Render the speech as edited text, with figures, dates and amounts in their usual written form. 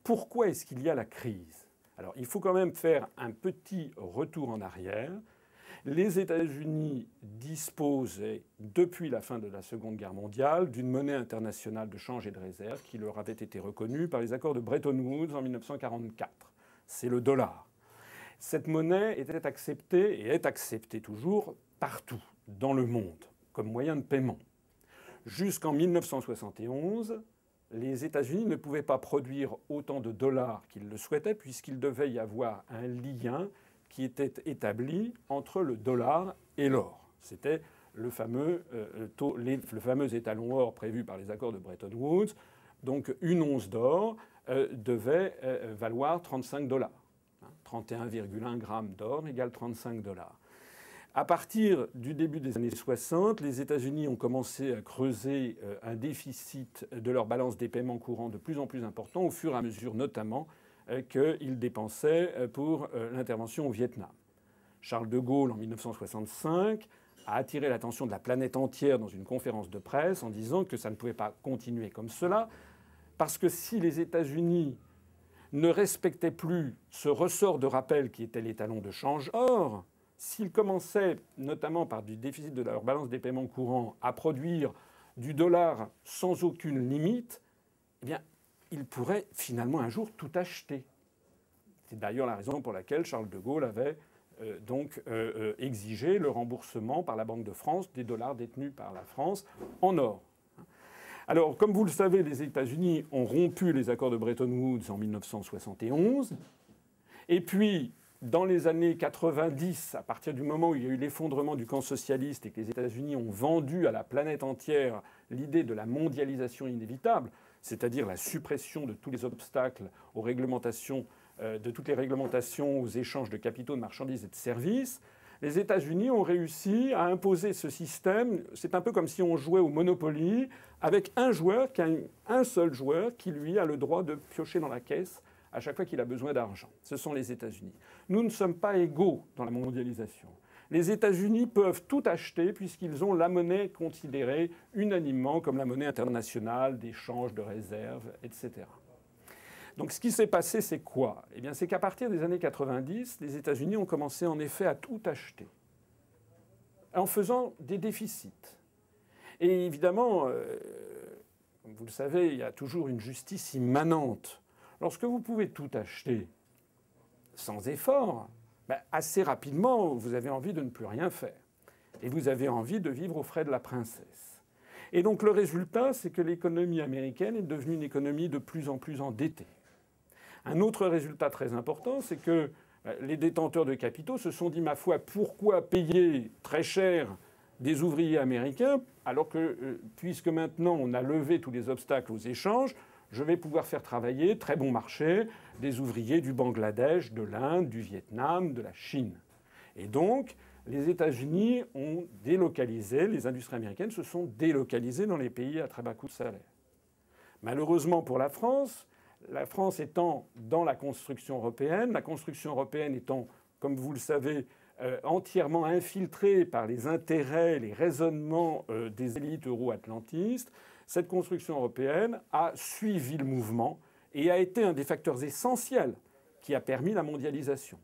pourquoi est-ce qu'il y a la crise? Alors, il faut quand même faire un petit retour en arrière. Les États-Unis disposaient, depuis la fin de la Seconde Guerre mondiale, d'une monnaie internationale de change et de réserve qui leur avait été reconnue par les accords de Bretton Woods en 1944. C'est le dollar. Cette monnaie était acceptée, et est acceptée toujours, partout dans le monde, comme moyen de paiement. Jusqu'en 1971, les États-Unis ne pouvaient pas produire autant de dollars qu'ils le souhaitaient, puisqu'il devait y avoir un lien qui était établi entre le dollar et l'or. C'était le fameux étalon or prévu par les accords de Bretton Woods. Donc une once d'or devait valoir 35 dollars. 31,1 grammes d'or égale 35 dollars. À partir du début des années 60, les États-Unis ont commencé à creuser un déficit de leur balance des paiements courants de plus en plus important, au fur et à mesure notamment qu'ils dépensaient pour l'intervention au Vietnam. Charles de Gaulle, en 1965, a attiré l'attention de la planète entière dans une conférence de presse en disant que ça ne pouvait pas continuer comme cela, parce que si les États-Unis ne respectaient plus ce ressort de rappel qui était l'étalon de change or, s'ils commençaient, notamment par du déficit de leur balance des paiements courants, à produire du dollar sans aucune limite, eh bien, ils pourraient finalement un jour tout acheter. C'est d'ailleurs la raison pour laquelle Charles de Gaulle avait exigé le remboursement par la Banque de France des dollars détenus par la France en or. Alors, comme vous le savez, les États-Unis ont rompu les accords de Bretton Woods en 1971. Et puis, dans les années 90, à partir du moment où il y a eu l'effondrement du camp socialiste et que les États-Unis ont vendu à la planète entière l'idée de la mondialisation inévitable, c'est-à-dire la suppression de tous les obstacles aux réglementations, de toutes les réglementations aux échanges de capitaux, de marchandises et de services, les États-Unis ont réussi à imposer ce système. C'est un peu comme si on jouait au Monopoly avec un seul joueur qui, lui, a le droit de piocher dans la caisse à chaque fois qu'il a besoin d'argent. Ce sont les États-Unis. Nous ne sommes pas égaux dans la mondialisation. Les États-Unis peuvent tout acheter puisqu'ils ont la monnaie considérée unanimement comme la monnaie internationale d'échange, de réserve, etc. Donc ce qui s'est passé, c'est quoi? Eh bien, c'est qu'à partir des années 90, les États-Unis ont commencé en effet à tout acheter, en faisant des déficits. Et évidemment, comme vous le savez, il y a toujours une justice immanente. Lorsque vous pouvez tout acheter sans effort, assez rapidement, vous avez envie de ne plus rien faire. Et vous avez envie de vivre aux frais de la princesse. Et donc le résultat, c'est que l'économie américaine est devenue une économie de plus en plus endettée. Un autre résultat très important, c'est que les détenteurs de capitaux se sont dit, ma foi, pourquoi payer très cher des ouvriers américains alors que, puisque maintenant on a levé tous les obstacles aux échanges, je vais pouvoir faire travailler, très bon marché, des ouvriers du Bangladesh, de l'Inde, du Vietnam, de la Chine. Et donc, les États-Unis ont délocalisé, les industries américaines se sont délocalisées dans les pays à très bas coût de salaire. Malheureusement pour la France étant dans la construction européenne étant, comme vous le savez, entièrement infiltrée par les intérêts, les raisonnements des élites euro-atlantistes, cette construction européenne a suivi le mouvement et a été un des facteurs essentiels qui a permis la mondialisation.